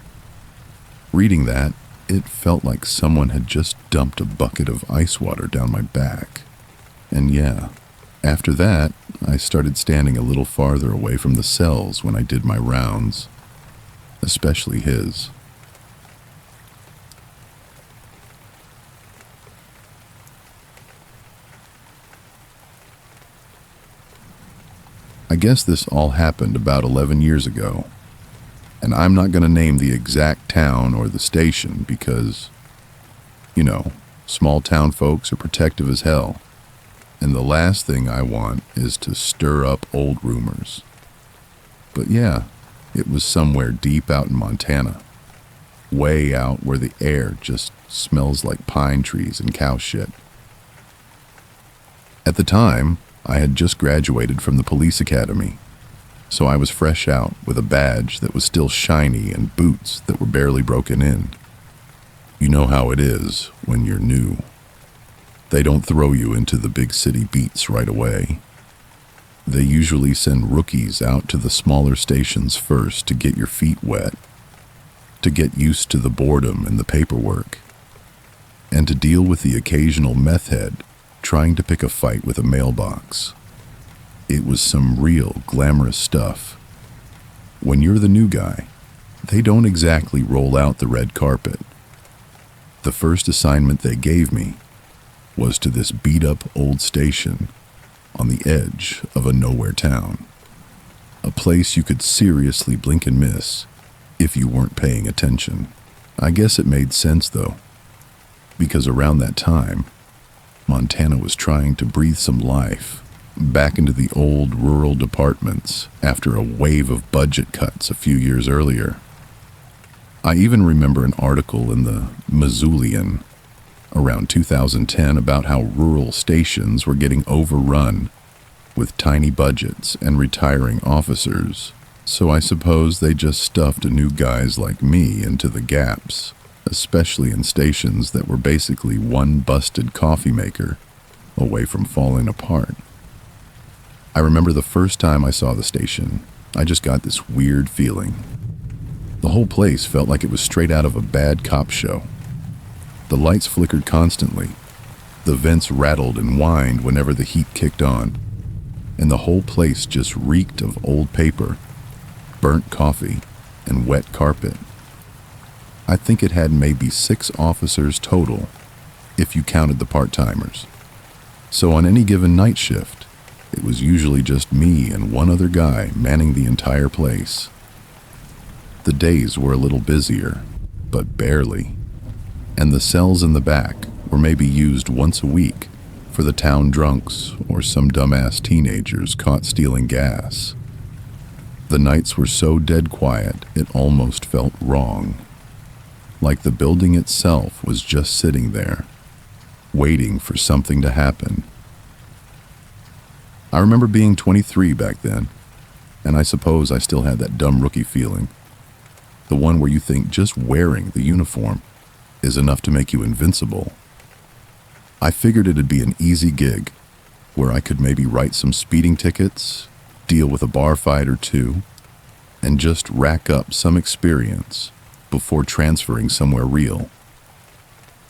Speaker 1: Reading that, it felt like someone had just dumped a bucket of ice water down my back. And yeah, after that, I started standing a little farther away from the cells when I did my rounds, especially his. I guess this all happened about 11 years ago. And I'm not going to name the exact town or the station because, small town folks are protective as hell. And the last thing I want is to stir up old rumors. But yeah, it was somewhere deep out in Montana. Way out where the air just smells like pine trees and cow shit. At the time, I had just graduated from the police academy. So I was fresh out with a badge that was still shiny and boots that were barely broken in. You know how it is when you're new. They don't throw you into the big city beats right away. They usually send rookies out to the smaller stations first to get your feet wet, to get used to the boredom and the paperwork, and to deal with the occasional meth head trying to pick a fight with a mailbox. It was some real glamorous stuff. When you're the new guy, they don't exactly roll out the red carpet. The first assignment they gave me was to this beat-up old station on the edge of a nowhere town. A place you could seriously blink and miss if you weren't paying attention. I guess it made sense though, because around that time, Montana was trying to breathe some life back into the old rural departments after a wave of budget cuts a few years earlier. I even remember an article in the Missoulian around 2010 about how rural stations were getting overrun with tiny budgets and retiring officers, so I suppose they just stuffed new guys like me into the gaps, especially in stations that were basically one busted coffee maker away from falling apart. I remember the first time I saw the station, I just got this weird feeling. The whole place felt like it was straight out of a bad cop show. The lights flickered constantly, the vents rattled and whined whenever the heat kicked on, and the whole place just reeked of old paper, burnt coffee, and wet carpet. I think it had maybe 6 officers total, if you counted the part-timers. So on any given night shift, it was usually just me and one other guy manning the entire place. The days were a little busier, but barely, and the cells in the back were maybe used once a week for the town drunks or some dumbass teenagers caught stealing gas. The nights were so dead quiet it almost felt wrong, like the building itself was just sitting there, waiting for something to happen. I remember being 23 back then, and I suppose I still had that dumb rookie feeling. The one where you think just wearing the uniform is enough to make you invincible. I figured it'd be an easy gig, where I could maybe write some speeding tickets, deal with a bar fight or two, and just rack up some experience before transferring somewhere real.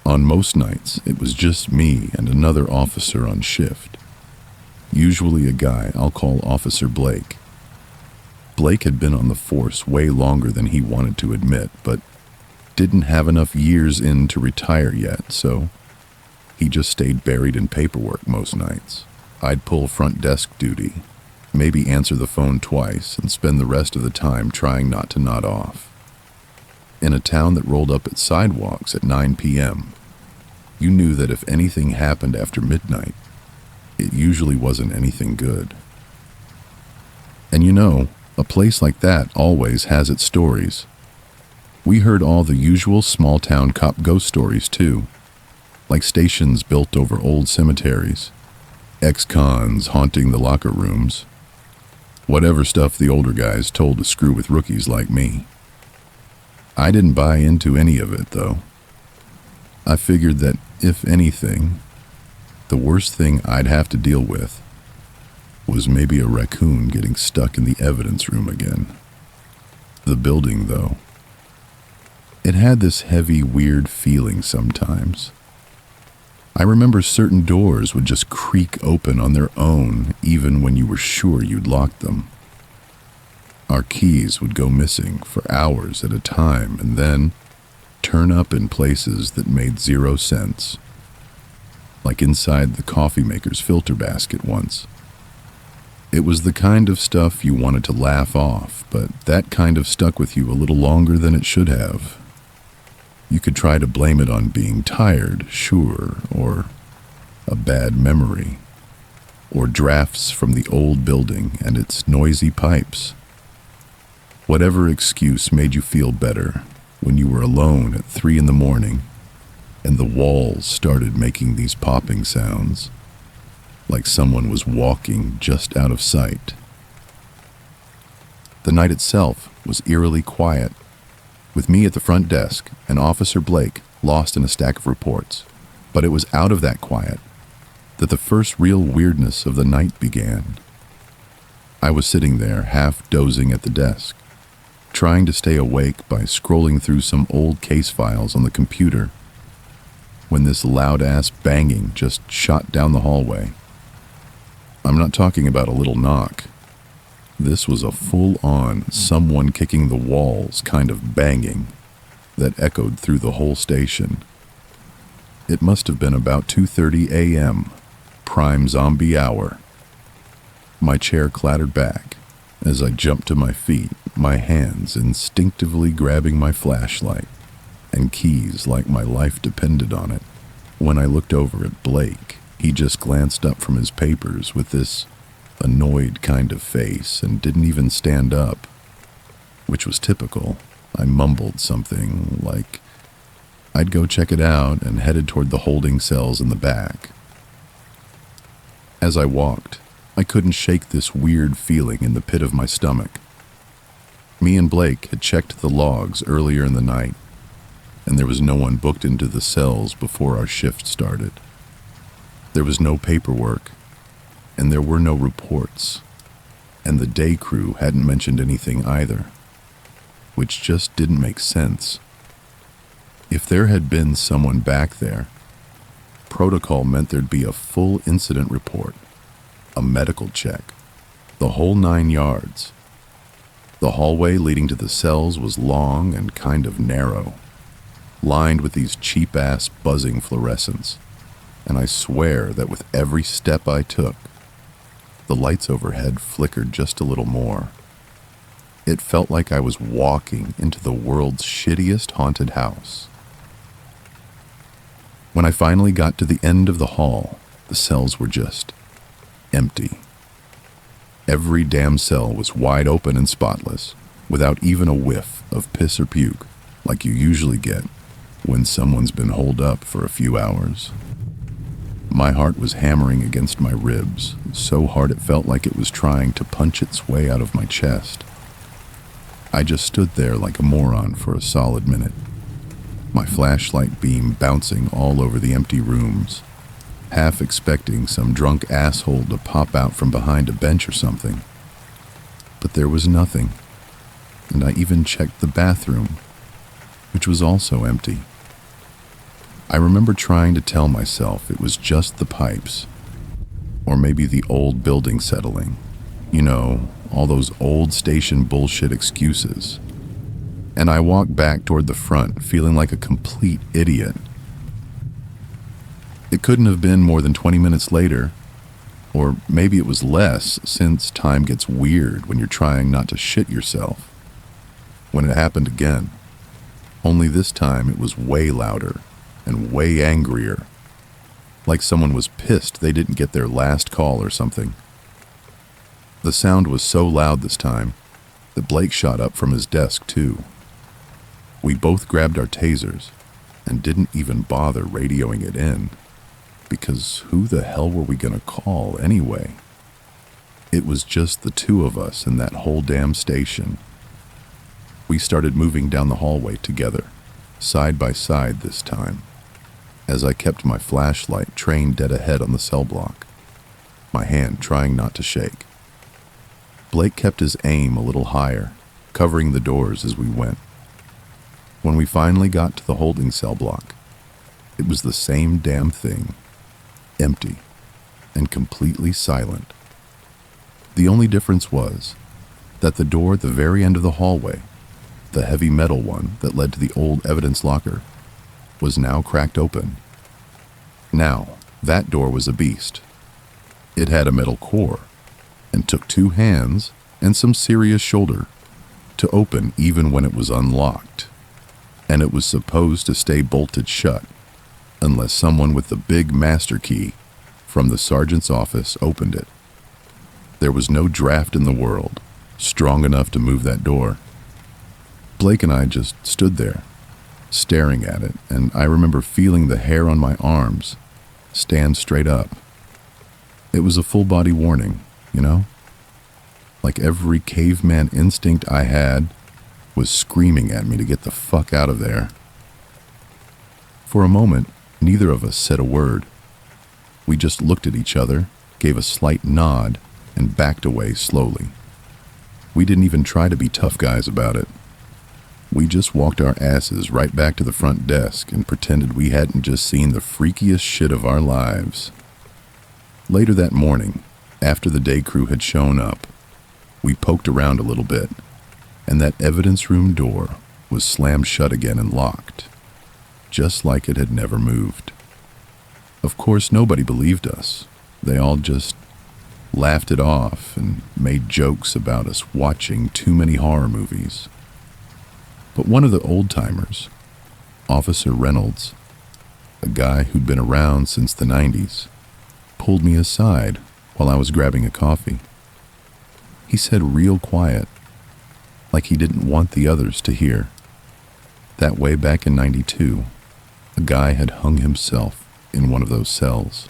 Speaker 1: On most nights, it was just me and another officer on shift. Usually a guy I'll call Officer Blake. Blake had been on the force way longer than he wanted to admit, but didn't have enough years in to retire yet, so he just stayed buried in paperwork most nights. I'd pull front desk duty, maybe answer the phone twice, and spend the rest of the time trying not to nod off. In a town that rolled up its sidewalks at 9 p.m., you knew that if anything happened after midnight, it usually wasn't anything good. And you know, a place like that always has its stories. We heard all the usual small-town cop ghost stories too, like stations built over old cemeteries, ex-cons haunting the locker rooms, whatever stuff the older guys told to screw with rookies like me. I didn't buy into any of it, though. I figured that, if anything, the worst thing I'd have to deal with was maybe a raccoon getting stuck in the evidence room again. The building, though, it had this heavy, weird feeling sometimes. I remember certain doors would just creak open on their own even when you were sure you'd locked them. Our keys would go missing for hours at a time and then turn up in places that made 0 sense, like inside the coffee maker's filter basket once. It was the kind of stuff you wanted to laugh off, but that kind of stuck with you a little longer than it should have. You could try to blame it on being tired, sure, or a bad memory, or drafts from the old building and its noisy pipes. Whatever excuse made you feel better when you were alone at 3 in the morning and the walls started making these popping sounds, like someone was walking just out of sight. The night itself was eerily quiet, with me at the front desk and Officer Blake lost in a stack of reports. But it was out of that quiet that the first real weirdness of the night began. I was sitting there, half dozing at the desk, trying to stay awake by scrolling through some old case files on the computer, when this loud-ass banging just shot down the hallway. I'm not talking about a little knock. This was a full-on, someone kicking the walls kind of banging that echoed through the whole station. It must have been about 2:30 a.m., prime zombie hour. My chair clattered back, as I jumped to my feet, my hands instinctively grabbing my flashlight and keys like my life depended on it. When I looked over at Blake, he just glanced up from his papers with this annoyed kind of face and didn't even stand up, which was typical. I mumbled something like I'd go check it out and headed toward the holding cells in the back. As I walked, I couldn't shake this weird feeling in the pit of my stomach. Me and Blake had checked the logs earlier in the night, and there was no one booked into the cells before our shift started. There was no paperwork, and there were no reports, and the day crew hadn't mentioned anything either, which just didn't make sense. If there had been someone back there, protocol meant there'd be a full incident report, a medical check, the whole 9 yards. The hallway leading to the cells was long and kind of narrow, lined with these cheap-ass buzzing fluorescents, and I swear that with every step I took, the lights overhead flickered just a little more. It felt like I was walking into the world's shittiest haunted house. When I finally got to the end of the hall, the cells were just empty. Every damn cell was wide open and spotless, without even a whiff of piss or puke, like you usually get when someone's been holed up for a few hours. My heart was hammering against my ribs, so hard it felt like it was trying to punch its way out of my chest. I just stood there like a moron for a solid minute, my flashlight beam bouncing all over the empty rooms, half expecting some drunk asshole to pop out from behind a bench or something. But there was nothing, and I even checked the bathroom, which was also empty. I remember trying to tell myself it was just the pipes, or maybe the old building settling. You know, all those old station bullshit excuses. And I walked back toward the front, feeling like a complete idiot. It couldn't have been more than 20 minutes later, or maybe it was less, since time gets weird when you're trying not to shit yourself. When it happened again, only this time it was way louder and way angrier, like someone was pissed they didn't get their last call or something. The sound was so loud this time that Blake shot up from his desk too. We both grabbed our tasers and didn't even bother radioing it in, because who the hell were we gonna call anyway? It was just the two of us in that whole damn station. We started moving down the hallway together, side by side this time, as I kept my flashlight trained dead ahead on the cell block, my hand trying not to shake. Blake kept his aim a little higher, covering the doors as we went. When we finally got to the holding cell block, it was the same damn thing, empty and completely silent. The only difference was that the door at the very end of the hallway, the heavy metal one that led to the old evidence locker, was now cracked open. Now, that door was a beast. It had a metal core, and took 2 hands and some serious shoulder to open even when it was unlocked. And it was supposed to stay bolted shut, unless someone with the big master key from the sergeant's office opened it. There was no draft in the world strong enough to move that door. Blake and I just stood there, staring at it, and I remember feeling the hair on my arms stand straight up. It was a full-body warning, you know? Like every caveman instinct I had was screaming at me to get the fuck out of there. For a moment, neither of us said a word. We just looked at each other, gave a slight nod, and backed away slowly. We didn't even try to be tough guys about it. We just walked our asses right back to the front desk and pretended we hadn't just seen the freakiest shit of our lives. Later that morning, after the day crew had shown up, we poked around a little bit, and that evidence room door was slammed shut again and locked, just like it had never moved. Of course, nobody believed us. They all just laughed it off, and made jokes about us watching too many horror movies. But one of the old-timers, Officer Reynolds, a guy who'd been around since the 90s, pulled me aside while I was grabbing a coffee. He said real quiet, like he didn't want the others to hear, that way back in '92, a guy had hung himself in one of those cells.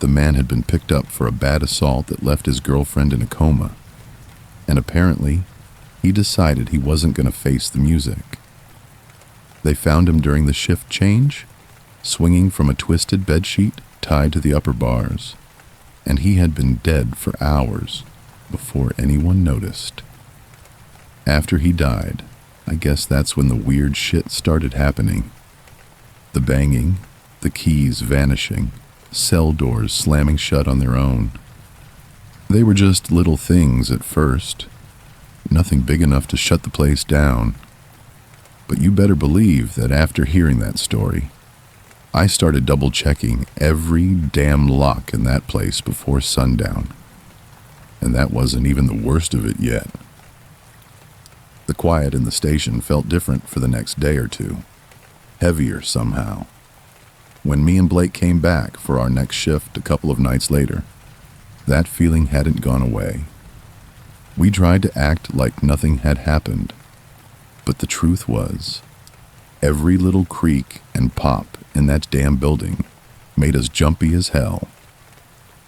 Speaker 1: The man had been picked up for a bad assault that left his girlfriend in a coma, and apparently, he decided he wasn't going to face the music. They found him during the shift change, swinging from a twisted bedsheet tied to the upper bars, and he had been dead for hours before anyone noticed. After he died, I guess that's when the weird shit started happening. The banging, the keys vanishing, cell doors slamming shut on their own. They were just little things at first, nothing big enough to shut the place down. But you better believe that after hearing that story, I started double-checking every damn lock in that place before sundown. And that wasn't even the worst of it yet. The quiet in the station felt different for the next day or two, heavier somehow. When me and Blake came back for our next shift a couple of nights later, that feeling hadn't gone away. We tried to act like nothing had happened, but the truth was, every little creak and pop in that damn building made us jumpy as hell.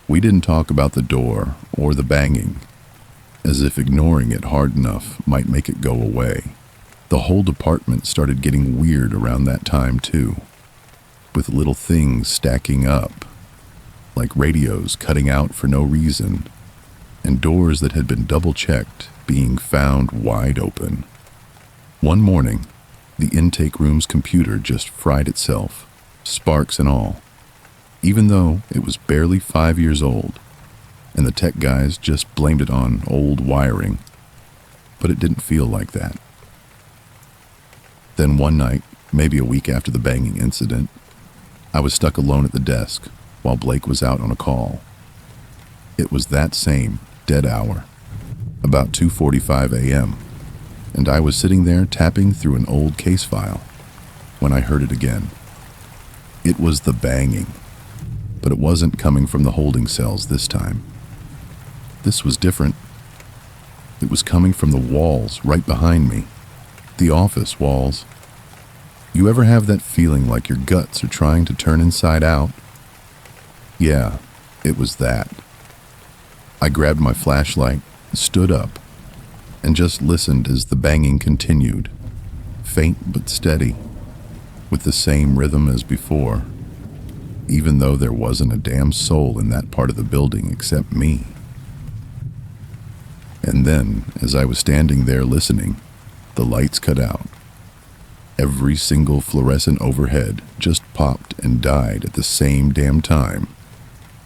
Speaker 1: We didn't talk about the door or the banging, as if ignoring it hard enough might make it go away. The whole department started getting weird around that time too, with little things stacking up, like radios cutting out for no reason, and doors that had been double-checked being found wide open. One morning, the intake room's computer just fried itself, sparks and all, even though it was barely 5 years old, and the tech guys just blamed it on old wiring. But it didn't feel like that. Then one night, maybe a week after the banging incident, I was stuck alone at the desk while Blake was out on a call. It was that same dead hour, about 2:45 a.m., and I was sitting there tapping through an old case file when I heard it again. It was the banging, but it wasn't coming from the holding cells this time. This was different. It was coming from the walls right behind me, the office walls. You ever have that feeling like your guts are trying to turn inside out? Yeah, it was that. I grabbed my flashlight, stood up, and just listened as the banging continued, faint but steady, with the same rhythm as before, even though there wasn't a damn soul in that part of the building except me. And then, as I was standing there listening, the lights cut out. Every single fluorescent overhead just popped and died at the same damn time,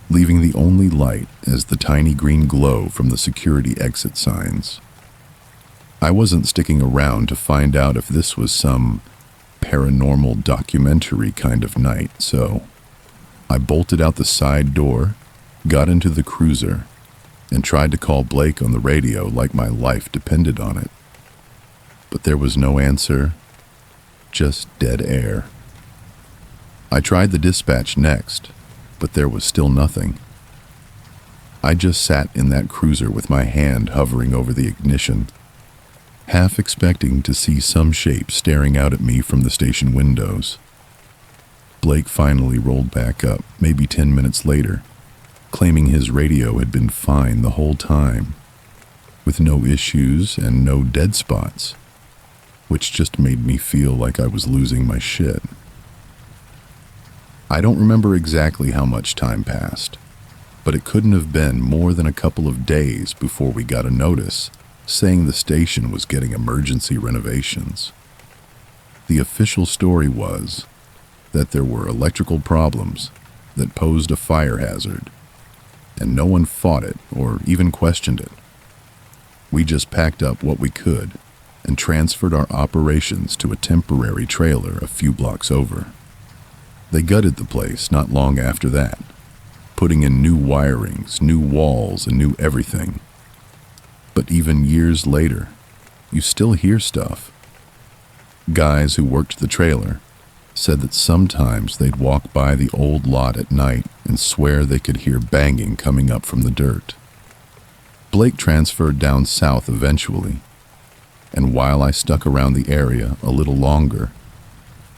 Speaker 1: leaving the only light as the tiny green glow from the security exit signs. I wasn't sticking around to find out if this was some paranormal documentary kind of night, so I bolted out the side door, got into the cruiser, and tried to call Blake on the radio like my life depended on it. But there was no answer, just dead air. I tried the dispatch next, but there was still nothing. I just sat in that cruiser with my hand hovering over the ignition, half expecting to see some shape staring out at me from the station windows. Blake finally rolled back up, maybe 10 minutes later, claiming his radio had been fine the whole time, with no issues and no dead spots, which just made me feel like I was losing my shit. I don't remember exactly how much time passed, but it couldn't have been more than a couple of days before we got a notice saying the station was getting emergency renovations. The official story was that there were electrical problems that posed a fire hazard, and no one fought it or even questioned it. We just packed up what we could and transferred our operations to a temporary trailer a few blocks over. They gutted the place not long after that, putting in new wirings, new walls, and new everything. But even years later, you still hear stuff. Guys who worked the trailer said that sometimes they'd walk by the old lot at night and swear they could hear banging coming up from the dirt. Blake transferred down south eventually, and while I stuck around the area a little longer,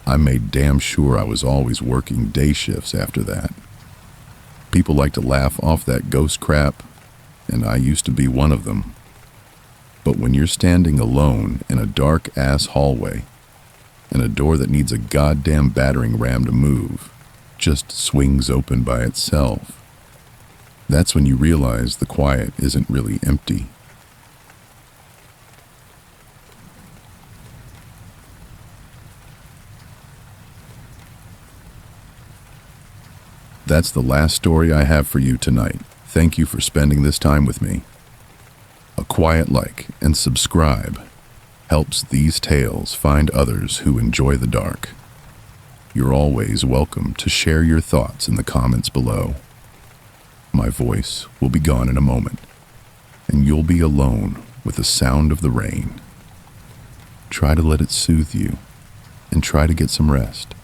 Speaker 1: I made damn sure I was always working day shifts after that. People like to laugh off that ghost crap, and I used to be one of them. But when you're standing alone in a dark-ass hallway, and a door that needs a goddamn battering ram to move just swings open by itself, that's when you realize the quiet isn't really empty. That's the last story I have for you tonight. Thank you for spending this time with me. A quiet like and subscribe helps these tales find others who enjoy the dark. You're always welcome to share your thoughts in the comments below. My voice will be gone in a moment, and you'll be alone with the sound of the rain. Try to let it soothe you, and try to get some rest.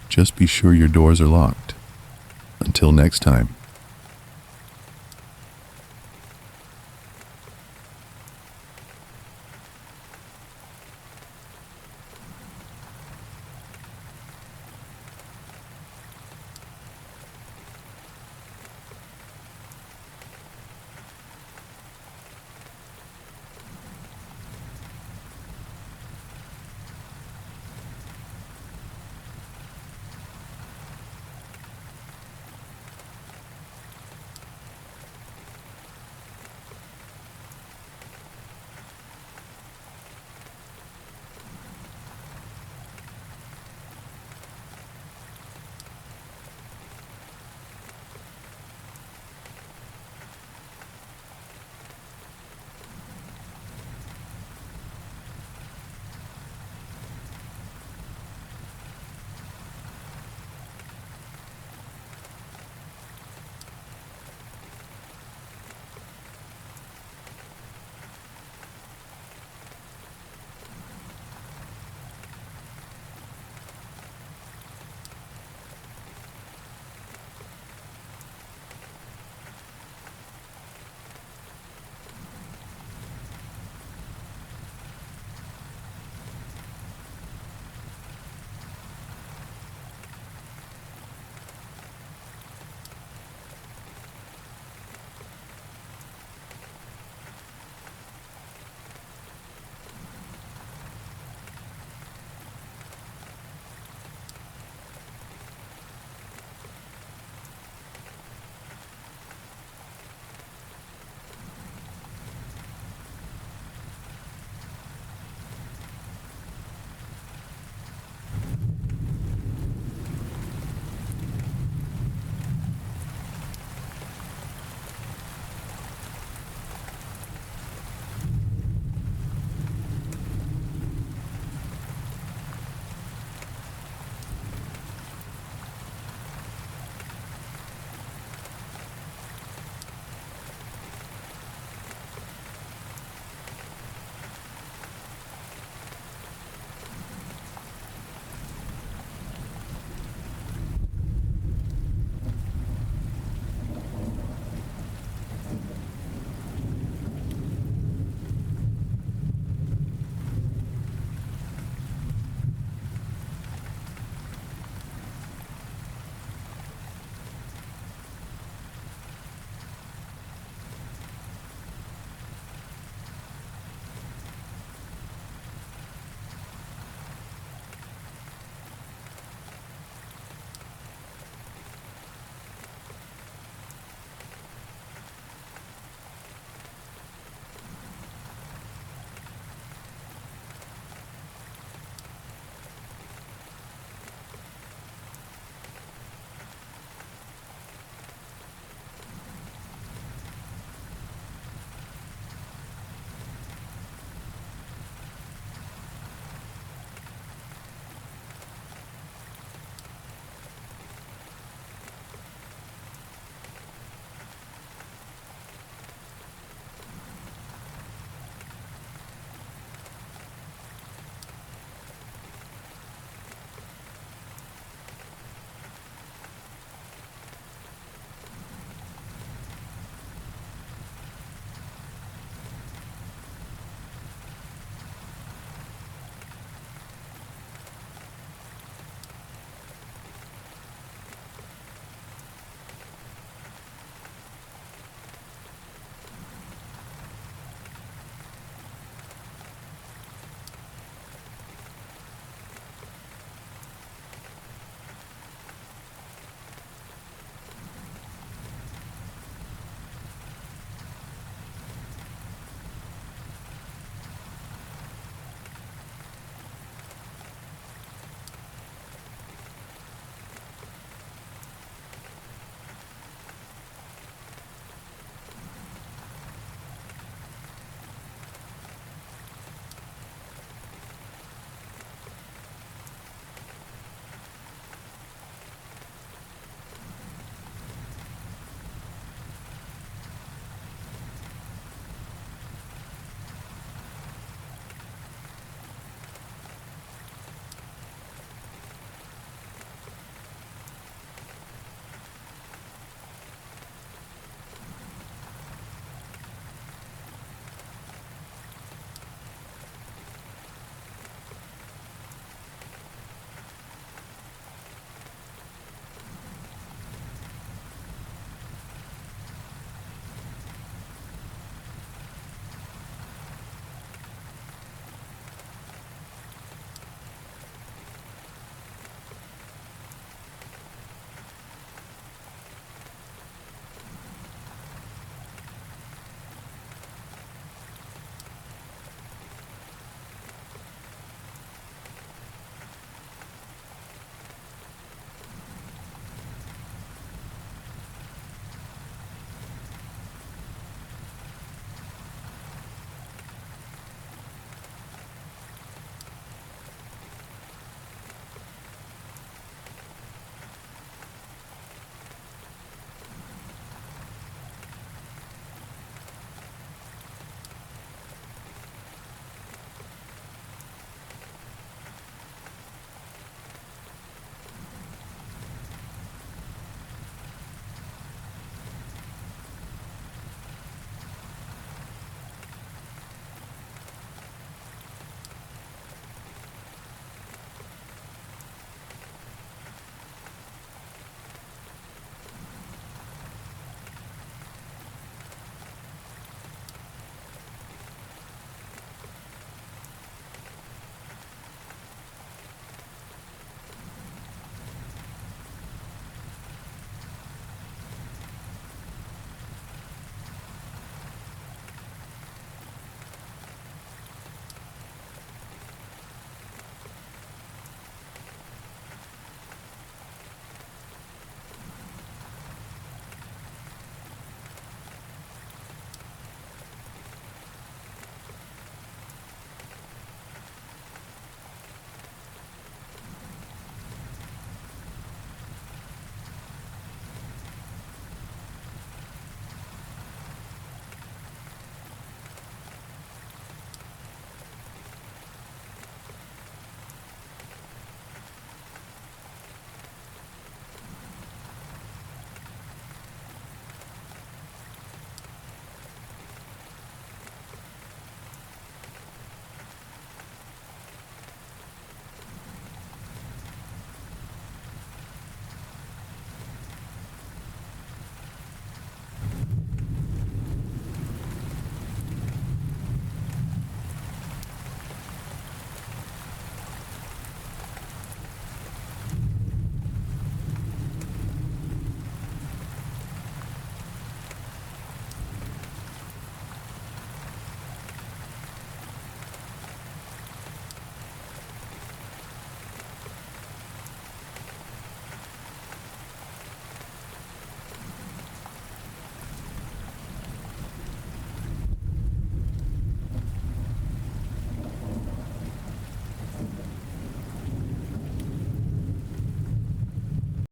Speaker 1: Just be sure your doors are locked. Until next time.